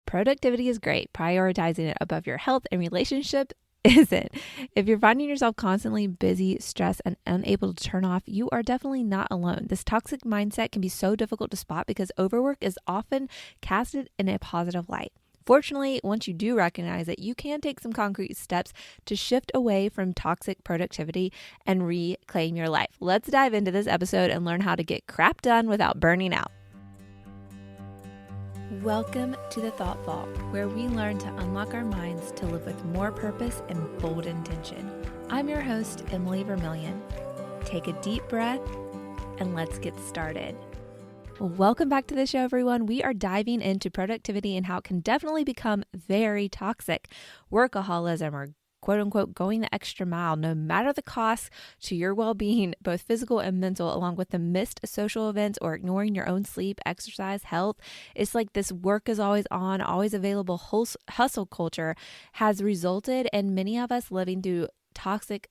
Productivity is great. Prioritizing it above your health and relationship isn't. If you're finding yourself constantly busy, stressed, and unable to turn off, you are definitely not alone. This toxic mindset can be so difficult to spot because overwork is often casted in a positive light. Fortunately, once you do recognize it, you can take some concrete steps to shift away from toxic productivity and reclaim your life. Let's dive into this episode and learn how to get crap done without burning out. Welcome to the Thought Vault, where we learn to unlock our minds to live with more purpose and bold intention. I'm your host, Emily Vermillion. Take a deep breath and let's get started. Welcome back to the show, everyone. We are diving into productivity and how it can definitely become very toxic. Workaholism, or quote unquote, going the extra mile, no matter the cost to your well-being, both physical and mental, along with the missed social events or ignoring your own sleep, exercise, health. It's like this work is always on, always available hustle culture has resulted in many of us living through toxic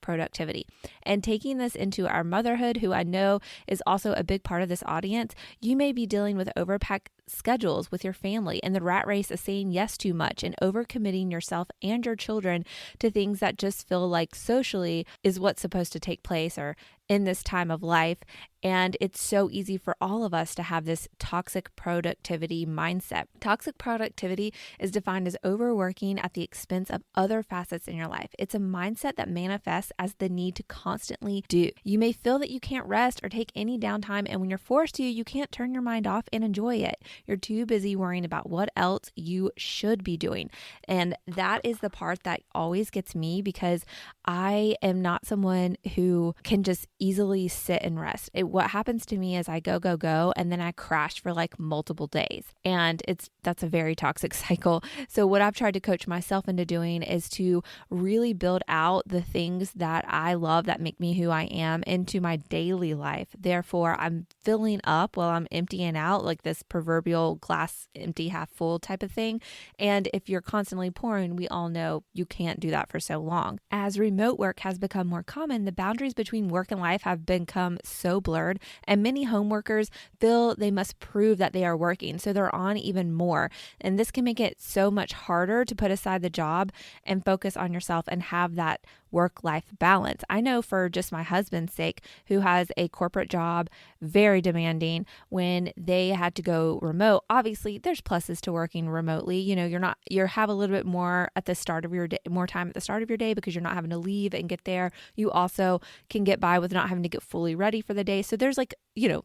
productivity. And taking this into our motherhood, who I know is also a big part of this audience, you may be dealing with overpacked schedules with your family and the rat race of saying yes too much and overcommitting yourself and your children to things that just feel like socially is what's supposed to take place or in this time of life. And it's so easy for all of us to have this toxic productivity mindset. Toxic productivity is defined as overworking at the expense of other facets in your life. It's a mindset that manifests as the need to constantly do. You may feel that you can't rest or take any downtime, and when you're forced to, you can't turn your mind off and enjoy it. You're too busy worrying about what else you should be doing. And that is the part that always gets me, because I am not someone who can just easily sit and rest. What happens to me is I go, and then I crash for like multiple days. And that's a very toxic cycle. So what I've tried to coach myself into doing is to really build out the things that I love that make me who I am into my daily life. Therefore, I'm filling up while I'm emptying out, like this proverbial glass empty half full type of thing. And if you're constantly pouring, we all know you can't do that for so long. As remote work has become more common, the boundaries between work and life have become so blurred, and many home workers feel they must prove that they are working, so they're on even more. And this can make it so much harder to put aside the job and focus on yourself and have that work-life balance. I know for just my husband's sake, who has a corporate job, very demanding, when they had to go remote, obviously there's pluses to working remotely. You know, you have a little bit more at the start of your day, more time at the start of your day, because you're not having to leave and get there. You also can get by with not having to get fully ready for the day. So there's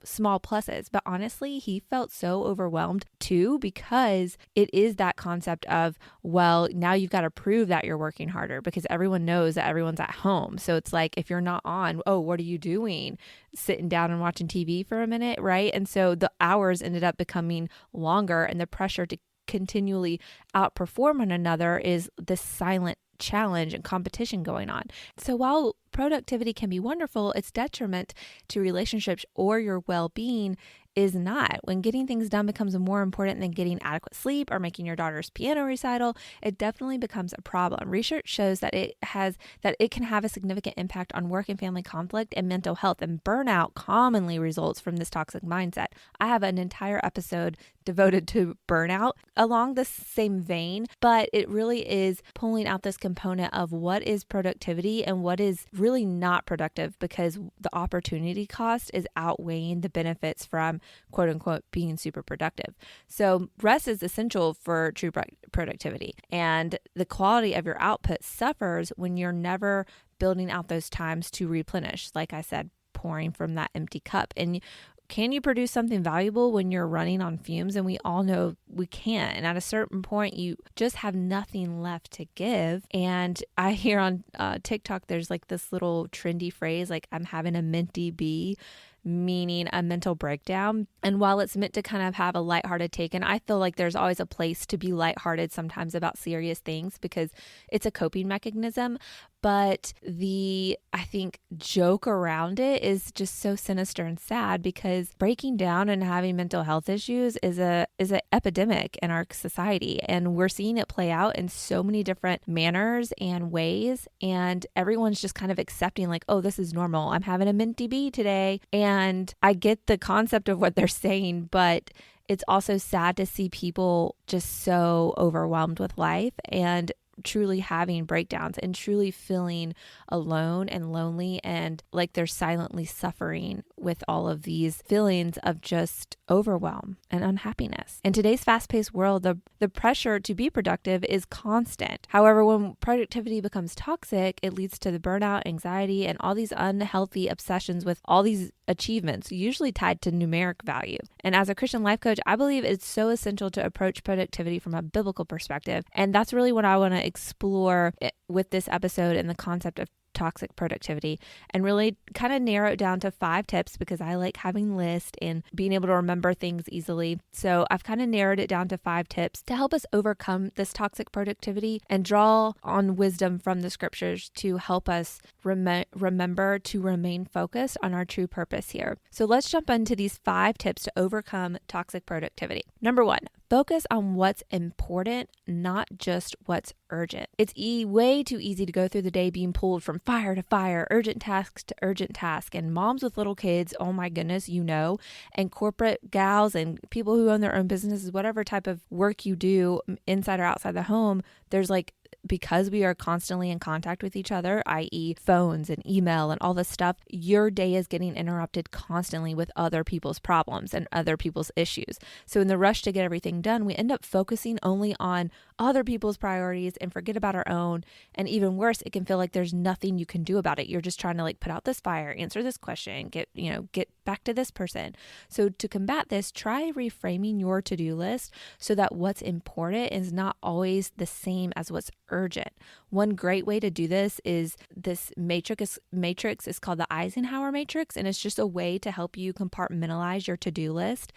small pluses. But honestly, he felt so overwhelmed too, because it is that concept of, well, now you've got to prove that you're working harder, because everyone knows that everyone's at home. So it's like, if you're not on, oh, what are you doing? Sitting down and watching TV for a minute, right? And so the hours ended up becoming longer, and the pressure to continually outperform one another is this silent challenge and competition going on. So while productivity can be wonderful, its detriment to relationships or your well-being is not. When getting things done becomes more important than getting adequate sleep or making your daughter's piano recital, it definitely becomes a problem. Research shows that it can have a significant impact on work and family conflict and mental health, and burnout commonly results from this toxic mindset. I have an entire episode devoted to burnout along the same vein, but it really is pulling out this component of what is productivity and what is really not productive, because the opportunity cost is outweighing the benefits from quote unquote being super productive. So rest is essential for true productivity, and the quality of your output suffers when you're never building out those times to replenish. Like I said, pouring from that empty cup. And can you produce something valuable when you're running on fumes? And we all know we can't. And at a certain point, you just have nothing left to give. And I hear on TikTok, there's like this little trendy phrase, like, I'm having a minty bee, meaning a mental breakdown. And while it's meant to kind of have a lighthearted take, and I feel like there's always a place to be lighthearted sometimes about serious things, because it's a coping mechanism. But I think, joke around it is just so sinister and sad, because breaking down and having mental health issues is an epidemic in our society. And we're seeing it play out in so many different manners and ways. And everyone's just kind of accepting, like, oh, this is normal. I'm having a minty bee today. And I get the concept of what they're saying, but it's also sad to see people just so overwhelmed with life and truly having breakdowns and truly feeling alone and lonely and like they're silently suffering with all of these feelings of just overwhelm and unhappiness. In today's fast-paced world, the pressure to be productive is constant. However, when productivity becomes toxic, it leads to the burnout, anxiety, and all these unhealthy obsessions with all these achievements, usually tied to numeric value. And as a Christian life coach, I believe it's so essential to approach productivity from a biblical perspective. And that's really what I want to explore with this episode and the concept of toxic productivity, and really kind of narrow it down to 5 tips because I like having lists and being able to remember things easily. So I've kind of narrowed it down to 5 tips to help us overcome this toxic productivity and draw on wisdom from the scriptures to help us remember to remain focused on our true purpose here. So let's jump into these 5 tips to overcome toxic productivity. Number 1, focus on what's important, not just what's urgent. It's way too easy to go through the day being pulled from fire to fire, urgent task to urgent task. And moms with little kids, oh my goodness, and corporate gals and people who own their own businesses, whatever type of work you do inside or outside the home, there's because we are constantly in contact with each other, i.e. phones and email and all this stuff, your day is getting interrupted constantly with other people's problems and other people's issues. So in the rush to get everything done, we end up focusing only on other people's priorities and forget about our own. And even worse, it can feel like there's nothing you can do about it. You're just trying to put out this fire, answer this question, get back to this person. So to combat this, try reframing your to-do list so that what's important is not always the same as what's urgent. One great way to do this is this matrix is called the Eisenhower matrix, and it's just a way to help you compartmentalize your to-do list.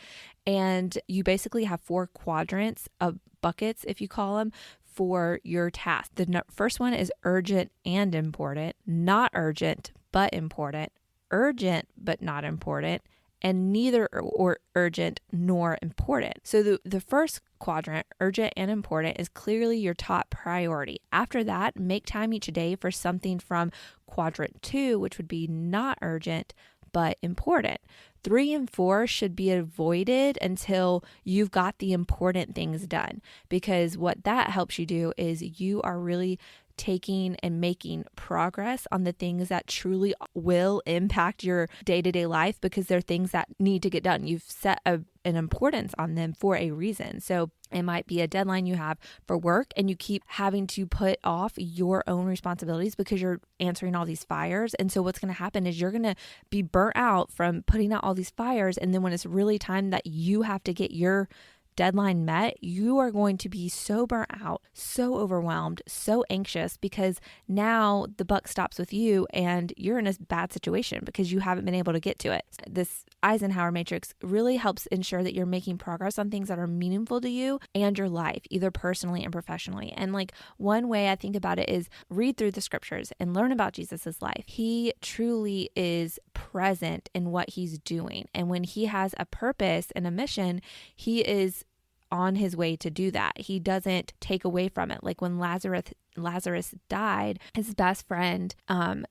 And you basically have 4 quadrants of buckets, if you call them, for your task. The first one is urgent and important, not urgent but important, urgent but not important, and neither or urgent nor important. So the first quadrant, urgent and important, is clearly your top priority. After that, make time each day for something from quadrant 2, which would be not urgent but important. 3 and 4 should be avoided until you've got the important things done, because what that helps you do is you are really taking and making progress on the things that truly will impact your day-to-day life, because they're things that need to get done. You've set an importance on them for a reason. So it might be a deadline you have for work and you keep having to put off your own responsibilities because you're answering all these fires. And so what's going to happen is you're going to be burnt out from putting out all these fires. And then when it's really time that you have to get your deadline met, you are going to be so burnt out, so overwhelmed, so anxious, because now the buck stops with you and you're in a bad situation because you haven't been able to get to it. This Eisenhower matrix really helps ensure that you're making progress on things that are meaningful to you and your life, either personally and professionally. And one way I think about it is read through the scriptures and learn about Jesus's life. He truly is present in what he's doing. And when he has a purpose and a mission, he is on his way to do that. He doesn't take away from it. Like when Lazarus died, his best friend,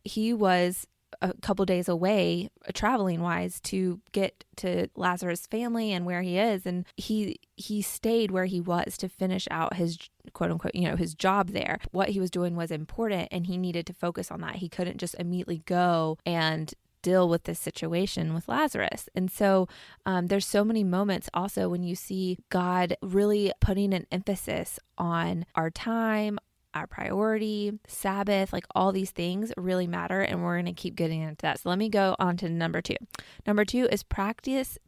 he was a couple days away traveling wise to get to Lazarus' family and where he is. And he stayed where he was to finish out his quote unquote, his job there. What he was doing was important and he needed to focus on that. He couldn't just immediately go and deal with this situation with Lazarus. And so there's so many moments also when you see God really putting an emphasis on our time, our priority, Sabbath, all these things really matter. And we're going to keep getting into that. So let me go on to number 2. Number 2 is practice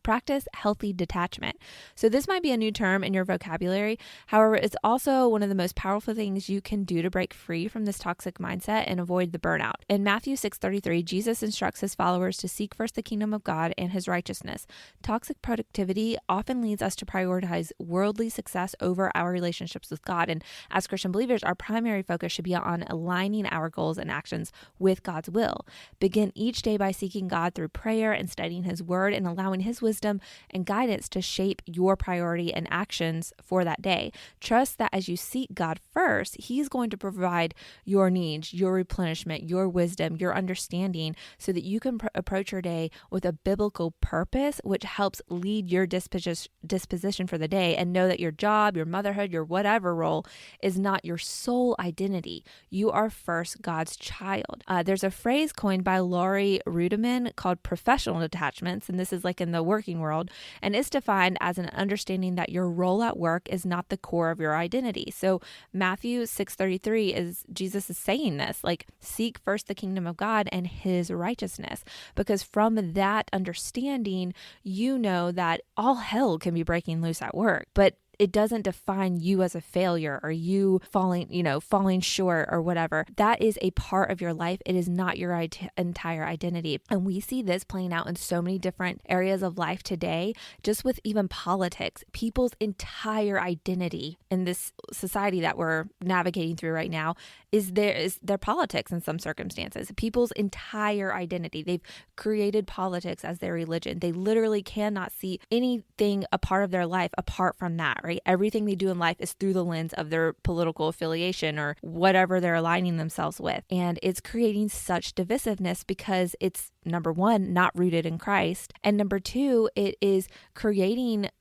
healthy detachment. So this might be a new term in your vocabulary. However, it's also one of the most powerful things you can do to break free from this toxic mindset and avoid the burnout. In Matthew 6:33, Jesus instructs his followers to seek first the kingdom of God and his righteousness. Toxic productivity often leads us to prioritize worldly success over our relationships with God. And as Christian believers, our primary primary focus should be on aligning our goals and actions with God's will. Begin each day by seeking God through prayer and studying His Word and allowing His wisdom and guidance to shape your priority and actions for that day. Trust that as you seek God first, He's going to provide your needs, your replenishment, your wisdom, your understanding, so that you can approach your day with a biblical purpose, which helps lead your disposition for the day, and know that your job, your motherhood, your whatever role is not your sole identity. You are first God's child. There's a phrase coined by Laurie Rudiman called professional detachments, and this is like in the working world, and it's defined as an understanding that your role at work is not the core of your identity. So Matthew 6:33 is Jesus is saying this, like, seek first the kingdom of God and His righteousness, because from that understanding, you know that all hell can be breaking loose at work, but it doesn't define you as a failure or you falling short or whatever. That is a part of your life. It is not your entire identity. And we see this playing out in so many different areas of life today, just with even politics. People's entire identity in this society that we're navigating through right now is their politics in some circumstances. People's entire identity. They've created politics as their religion. They literally cannot see anything a part of their life apart from that. Right? Everything they do in life is through the lens of their political affiliation or whatever they're aligning themselves with. And it's creating such divisiveness because it's, number one, not rooted in Christ. And number two, it is creating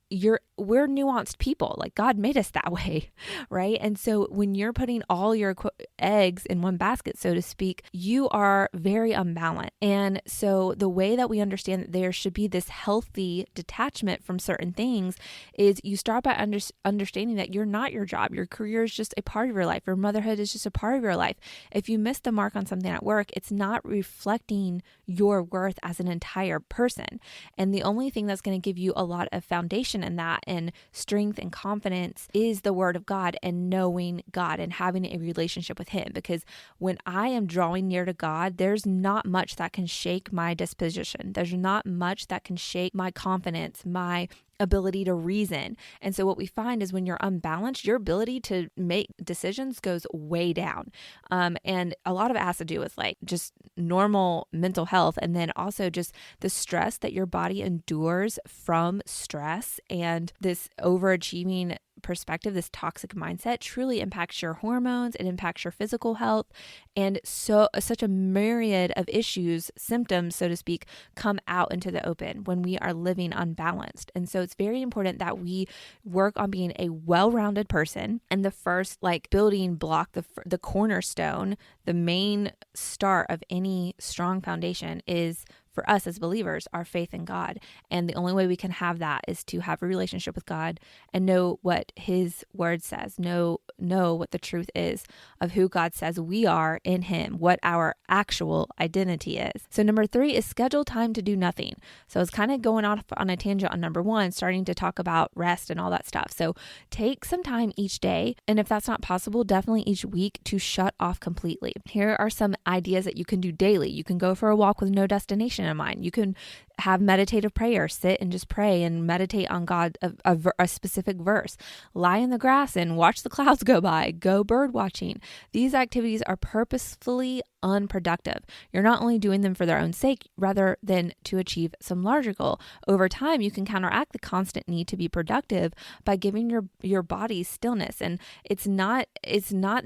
we're nuanced people. Like, God made us that way, right? And so when you're putting all your eggs in one basket, so to speak, you are very unbalanced. And so the way that we understand that there should be this healthy detachment from certain things is you start by understanding that you're not your job. Your career is just a part of your life. Your motherhood is just a part of your life. If you miss the mark on something at work, it's not reflecting your worth as an entire person. And the only thing that's going to give you a lot of foundation in that and strength and confidence is the Word of God and knowing God and having a relationship with Him. Because when I am drawing near to God, there's not much that can shake my disposition. There's not much that can shake my confidence, my ability to reason. And so what we find is when you're unbalanced, your ability to make decisions goes way down. And a lot of it has to do with like just normal mental health, and then also just the stress that your body endures from stress, and this overachieving perspective, this toxic mindset truly impacts your hormones. It impacts your physical health. And so such a myriad of issues, symptoms, so to speak, come out into the open when we are living unbalanced. And so it's very important that we work on being a well-rounded person. And the first building block, the cornerstone, the main start of any strong foundation is, for us as believers, our faith in God. And the only way we can have that is to have a relationship with God and know what His Word says, know what the truth is of who God says we are in Him, what our actual identity is. So number 3 is schedule time to do nothing. So it's kind of going off on a tangent on number 1, starting to talk about rest and all that stuff. So take some time each day, and if that's not possible, definitely each week, to shut off completely. Here are some ideas that you can do daily. You can go for a walk with no destination in mind. You can have meditative prayer, sit and just pray and meditate on God, a specific verse, lie in the grass and watch the clouds go by, go bird watching. These activities are purposefully unproductive. You're not only doing them for their own sake, rather than to achieve some larger goal. Over time, you can counteract the constant need to be productive by giving your body stillness. And it's not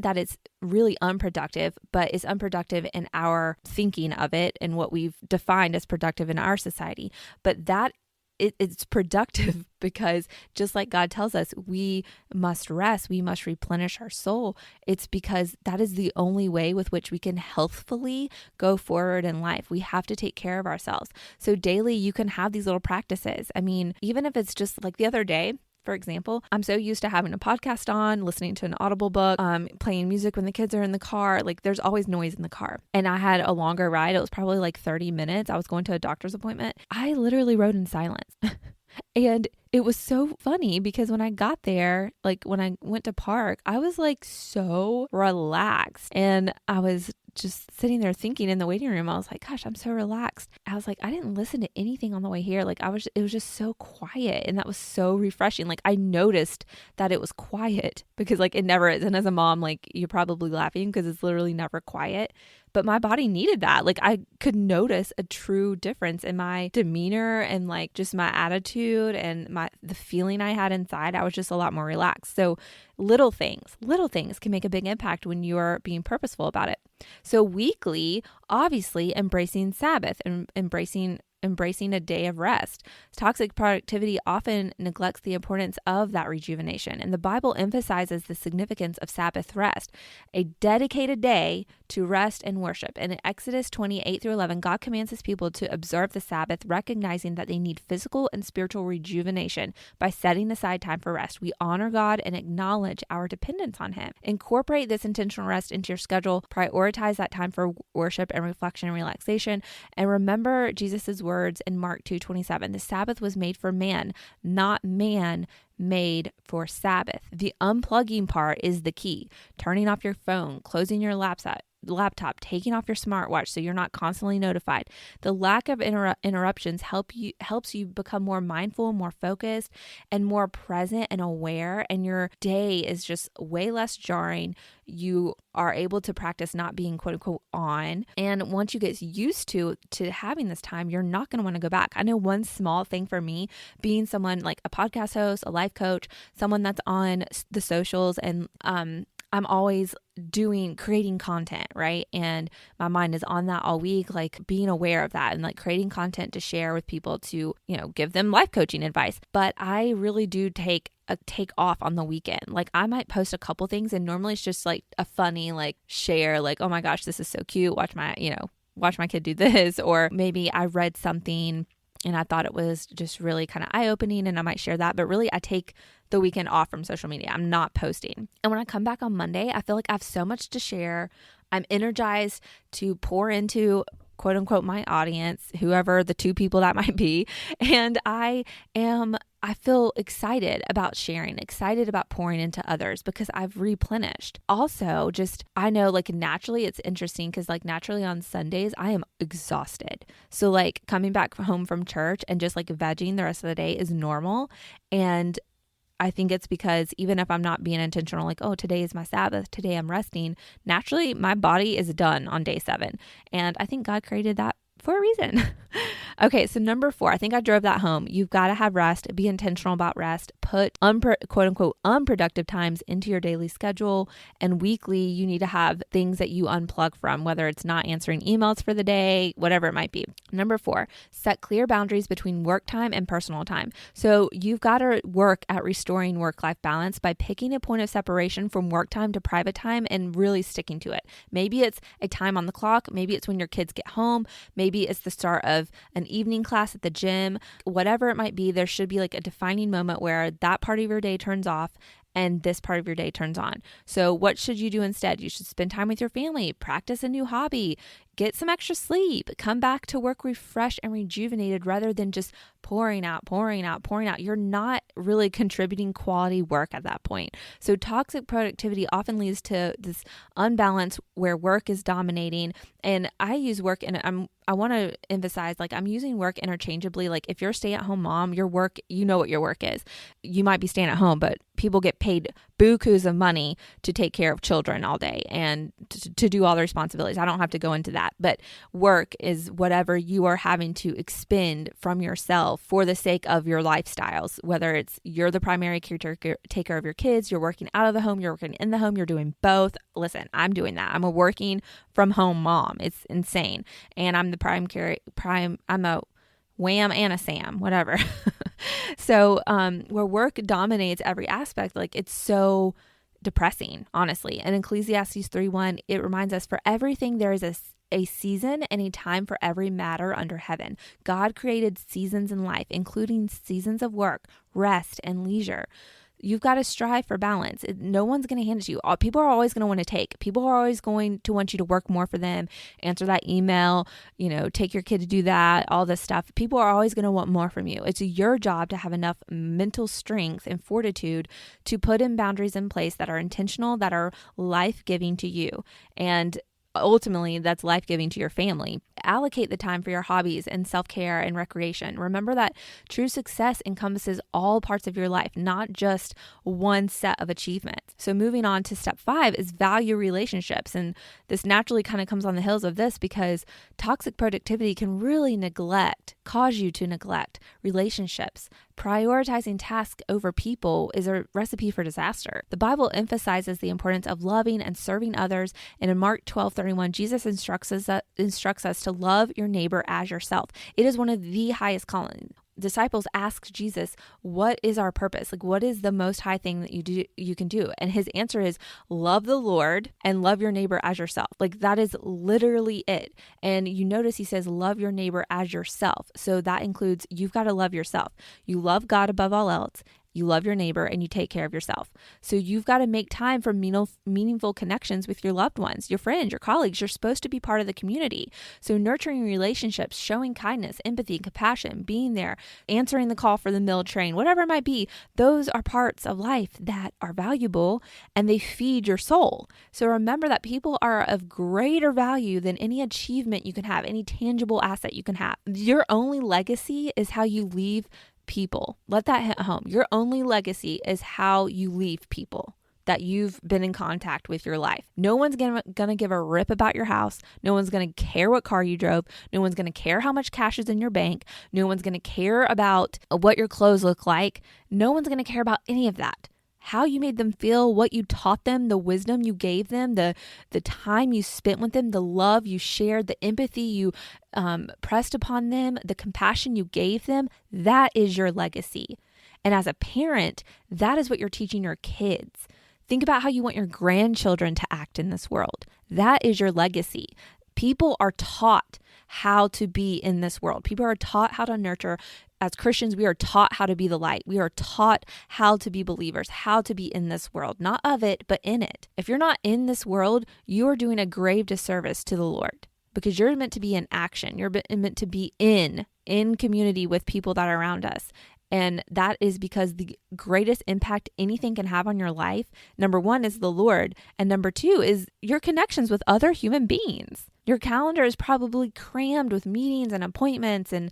that it's really unproductive, but it's unproductive in our thinking of it and what we've defined as productive in our society. But that it's productive because just like God tells us, we must rest, we must replenish our soul. It's because that is the only way with which we can healthfully go forward in life. We have to take care of ourselves. So daily, you can have these little practices. I mean, even if it's just like the other day, for example, I'm so used to having a podcast on, listening to an Audible book, playing music when the kids are in the car. Like, there's always noise in the car. And I had a longer ride. It was probably like 30 minutes. I was going to a doctor's appointment. I literally rode in silence. And it was so funny because when I got there, like when I went to park, I was like so relaxed, and I was just sitting there thinking in the waiting room, I was like, gosh, I'm so relaxed. I was like, I didn't listen to anything on the way here. Like it was just so quiet, and that was so refreshing. Like I noticed that it was quiet because like it never is. And as a mom, like you're probably laughing because it's literally never quiet. But my body needed that. Like I could notice a true difference in my demeanor and like just my attitude and the feeling I had inside. I was just a lot more relaxed. So little things can make a big impact when you are being purposeful about it. So weekly, obviously embracing Sabbath and embracing a day of rest. Toxic productivity often neglects the importance of that rejuvenation, and the Bible emphasizes the significance of Sabbath rest, a dedicated day to rest and worship. And in Exodus 28-11, God commands his people to observe the Sabbath, recognizing that they need physical and spiritual rejuvenation by setting aside time for rest. We honor God and acknowledge our dependence on him. Incorporate this intentional rest into your schedule. Prioritize that time for worship and reflection and relaxation. And remember Jesus' words in Mark 2:27. The Sabbath was made for man, not man made for Sabbath. The unplugging part is the key. Turning off your phone, closing your laptop, taking off your smartwatch so you're not constantly notified. The lack of interruptions helps you become more mindful, more focused, and more present and aware, and your day is just way less jarring. You are able to practice not being quote unquote on. And once you get used to having this time, you're not going to want to go back. I know one small thing for me, being someone like a podcast host, a life coach, someone that's on the socials, and I'm always creating content, right? And my mind is on that all week, like being aware of that and like creating content to share with people to, give them life coaching advice. But I really do take off on the weekend. Like I might post a couple things, and normally it's just like a funny, like share, like, oh my gosh, this is so cute. Watch my kid do this. Or maybe I read something and I thought it was just really kind of eye-opening, and I might share that. But really, I take the weekend off from social media. I'm not posting. And when I come back on Monday, I feel like I have so much to share. I'm energized to pour into quote unquote my audience, whoever the two people that might be. And I feel excited about sharing, excited about pouring into others because I've replenished. Also, I know like naturally it's interesting because like naturally on Sundays, I am exhausted. So like coming back home from church and just like vegging the rest of the day is normal. And I think it's because even if I'm not being intentional, like, oh, today is my Sabbath, today I'm resting, naturally my body is done on day 7. And I think God created that for a reason. Okay, so number 4, I think I drove that home. You've got to have rest, be intentional about rest, put quote unquote unproductive times into your daily schedule, and weekly you need to have things that you unplug from, whether it's not answering emails for the day, whatever it might be. Number 4, set clear boundaries between work time and personal time. So you've got to work at restoring work-life balance by picking a point of separation from work time to private time and really sticking to it. Maybe it's a time on the clock, maybe it's when your kids get home, maybe it's the start of an evening class at the gym, whatever it might be. There should be like a defining moment where that part of your day turns off and this part of your day turns on. So what should you do instead? You should spend time with your family, practice a new hobby, get some extra sleep, come back to work refreshed and rejuvenated rather than just pouring out. You're not really contributing quality work at that point. So toxic productivity often leads to this unbalance where work is dominating. And I use work, and I want to emphasize, like, I'm using work interchangeably. Like if you're a stay-at-home mom, your work, you know what your work is. You might be staying at home, but people get paid bukus of money to take care of children all day and to do all the responsibilities. I don't have to go into that, but work is whatever you are having to expend from yourself for the sake of your lifestyles, whether it's you're the primary caretaker of your kids, you're working out of the home, you're working in the home, you're doing both. Listen, I'm doing that. I'm a working from home mom. It's insane. And I'm the I'm a wham and a Sam, whatever. So where work dominates every aspect, like it's so depressing, honestly. And Ecclesiastes 3:1, it reminds us, for everything there is a season and a time for every matter under heaven. God created seasons in life, including seasons of work, rest, and leisure. You've got to strive for balance. No one's going to hand it to you. People are always going to want to take. People are always going to want you to work more for them, answer that email, take your kid to do that, all this stuff. People are always going to want more from you. It's your job to have enough mental strength and fortitude to put in boundaries in place that are intentional, that are life-giving to you. And ultimately that's life-giving to your family. Allocate the time for your hobbies and self-care and recreation. Remember that true success encompasses all parts of your life, not just one set of achievements. So moving on to step 5 is value relationships. And this naturally kind of comes on the heels of this because toxic productivity can really cause you to neglect relationships. Prioritizing tasks over people is a recipe for disaster. The Bible emphasizes the importance of loving and serving others. And in Mark 12:31, Jesus instructs us to love your neighbor as yourself. It is one of the highest callings. Disciples asked Jesus, what is our purpose? Like, what is the most high thing that you can do? And his answer is love the Lord and love your neighbor as yourself. Like, that is literally it. And you notice he says, love your neighbor as yourself. So that includes, you've got to love yourself. You love God above all else. You love your neighbor and you take care of yourself. So you've got to make time for meaningful connections with your loved ones, your friends, your colleagues. You're supposed to be part of the community. So nurturing relationships, showing kindness, empathy, compassion, being there, answering the call for the meal train, whatever it might be, those are parts of life that are valuable and they feed your soul. So remember that people are of greater value than any achievement you can have, any tangible asset you can have. Your only legacy is how you leave people. Let that hit home. Your only legacy is how you leave people that you've been in contact with your life. No one's gonna give a rip about your house. No one's gonna care what car you drove. No one's gonna care how much cash is in your bank. No one's gonna care about what your clothes look like. No one's gonna care about any of that. How you made them feel, what you taught them, the wisdom you gave them, the time you spent with them, the love you shared, the empathy you pressed upon them, the compassion you gave them, that is your legacy. And as a parent, that is what you're teaching your kids. Think about how you want your grandchildren to act in this world. That is your legacy. People are taught how to be in this world. People are taught how to nurture. As Christians, we are taught how to be the light. We are taught how to be believers, how to be in this world, not of it, but in it. If you're not in this world, you are doing a grave disservice to the Lord because you're meant to be in action. You're meant to be in community with people that are around us. And that is because the greatest impact anything can have on your life, number 1 is the Lord. And number 2 is your connections with other human beings. Your calendar is probably crammed with meetings and appointments and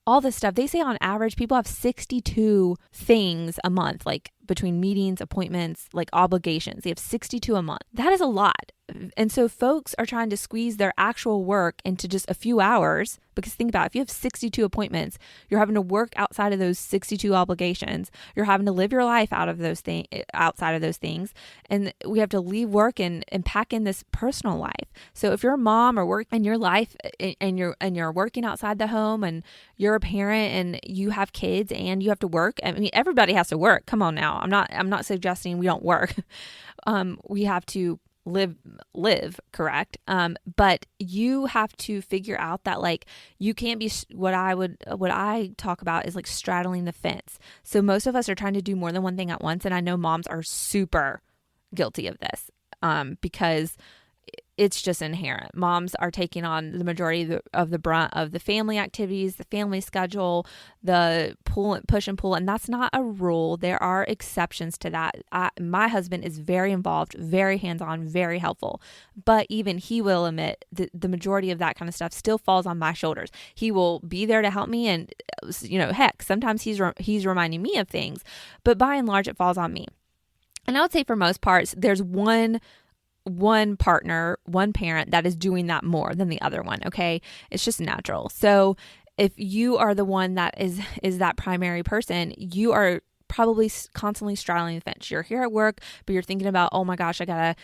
all this stuff. They say on average, people have 62 things a month, like between meetings, appointments, like obligations. They have 62 a month. That is a lot. And so folks are trying to squeeze their actual work into just a few hours, because think about it, if you have 62 appointments, you're having to work outside of those 62 obligations. You're having to live your life outside of those things. And we have to leave work and pack in this personal life. So if you're a mom or work in your life and you're working outside the home and you're a parent and you have kids and you have to work, I mean, everybody has to work. Come on now. I'm not suggesting we don't work. We have to live, correct? But you have to figure out that like you can't be what I talk about is like straddling the fence. So most of us are trying to do more than one thing at once, and I know moms are super guilty of this because it's just inherent. Moms are taking on the majority of the brunt of the family activities, the family schedule, the push and pull. And that's not a rule. There are exceptions to that. My husband is very involved, very hands-on, very helpful. But even he will admit that the majority of that kind of stuff still falls on my shoulders. He will be there to help me. And, heck, sometimes he's reminding me of things. But by and large, it falls on me. And I would say for most parts, there's one partner, one parent that is doing that more than the other one. Okay. It's just natural. So if you are the one that is that primary person, you are probably constantly straddling the fence. You're here at work, but you're thinking about, oh my gosh, I gotta,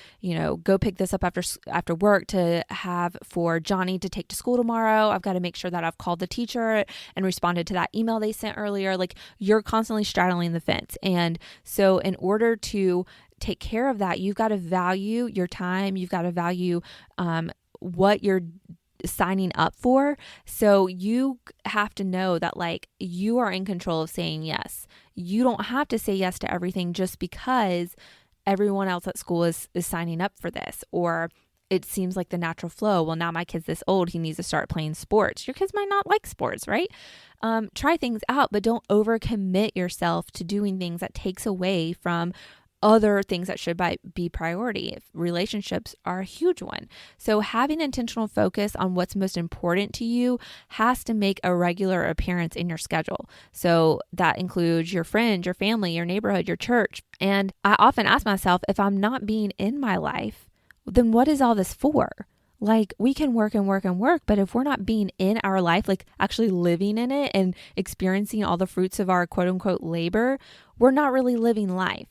go pick this up after work to have for Johnny to take to school tomorrow. I've got to make sure that I've called the teacher and responded to that email they sent earlier. Like, you're constantly straddling the fence. And so in order to take care of that, you've got to value your time. You've got to value what you're signing up for. So you have to know that like you are in control of saying yes. You don't have to say yes to everything just because everyone else at school is signing up for this, or it seems like the natural flow. Well, now my kid's this old, he needs to start playing sports. Your kids might not like sports, right? Try things out, but don't overcommit yourself to doing things that takes away from other things that should be priority. Relationships are a huge one. So having intentional focus on what's most important to you has to make a regular appearance in your schedule. So that includes your friends, your family, your neighborhood, your church. And I often ask myself, if I'm not being in my life, then what is all this for? Like, we can work and work and work, but if we're not being in our life, like actually living in it and experiencing all the fruits of our quote unquote labor, we're not really living life.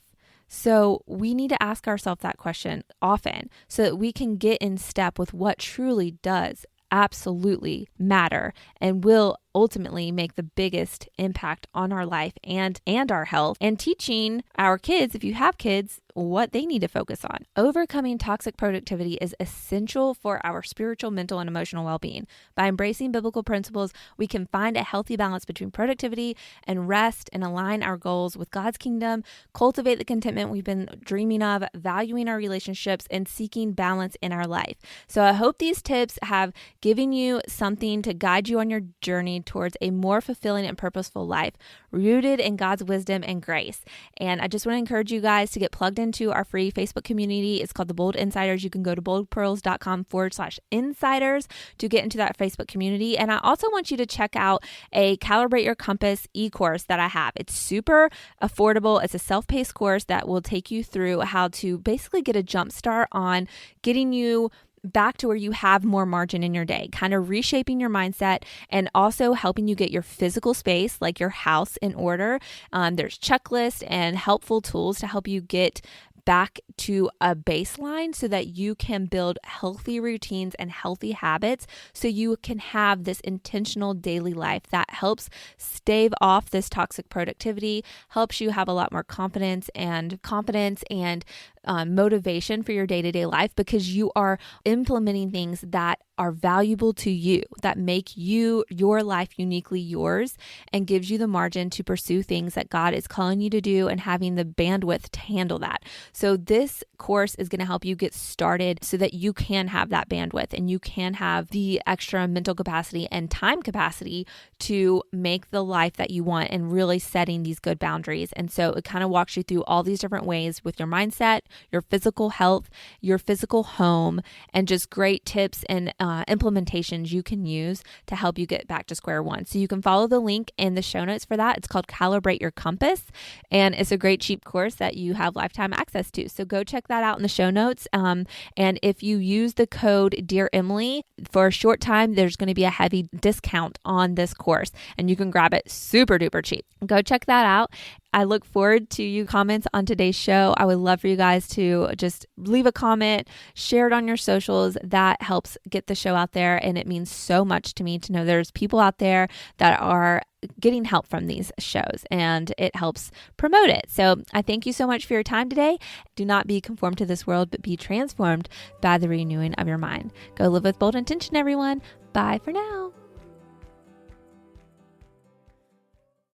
So we need to ask ourselves that question often so that we can get in step with what truly does absolutely matter and will ultimately make the biggest impact on our life and our health, and teaching our kids, if you have kids, what they need to focus on. Overcoming toxic productivity is essential for our spiritual, mental, and emotional well-being. By embracing biblical principles, we can find a healthy balance between productivity and rest and align our goals with God's kingdom, cultivate the contentment we've been dreaming of, valuing our relationships, and seeking balance in our life. So I hope these tips have given you something to guide you on your journey towards a more fulfilling and purposeful life rooted in God's wisdom and grace. And I just want to encourage you guys to get plugged into our free Facebook community. It's called the Bold Insiders. You can go to boldpearls.com/insiders to get into that Facebook community. And I also want you to check out a Calibrate Your Compass e-course that I have. It's super affordable. It's a self-paced course that will take you through how to basically get a jump start on getting you back to where you have more margin in your day, kind of reshaping your mindset and also helping you get your physical space, like your house, in order. There's checklists and helpful tools to help you get back to a baseline so that you can build healthy routines and healthy habits so you can have this intentional daily life that helps stave off this toxic productivity, helps you have a lot more confidence and motivation for your day-to-day life because you are implementing things that are valuable to you, that make your life uniquely yours and gives you the margin to pursue things that God is calling you to do and having the bandwidth to handle that. So this course is going to help you get started so that you can have that bandwidth and you can have the extra mental capacity and time capacity to make the life that you want and really setting these good boundaries. And so it kind of walks you through all these different ways with your mindset, your physical health, your physical home, and just great tips and implementations you can use to help you get back to square one. So you can follow the link in the show notes for that. It's called Calibrate Your Compass, and it's a great cheap course that you have lifetime access to. So go check that out in the show notes. And if you use the code Dear Emily for a short time, there's going to be a heavy discount on this course, and you can grab it super duper cheap. Go check that out. I look forward to you comments on today's show. I would love for you guys to just leave a comment, share it on your socials. That helps get the show out there. And it means so much to me to know there's people out there that are getting help from these shows, and it helps promote it. So I thank you so much for your time today. Do not be conformed to this world, but be transformed by the renewing of your mind. Go live with bold intention, everyone. Bye for now.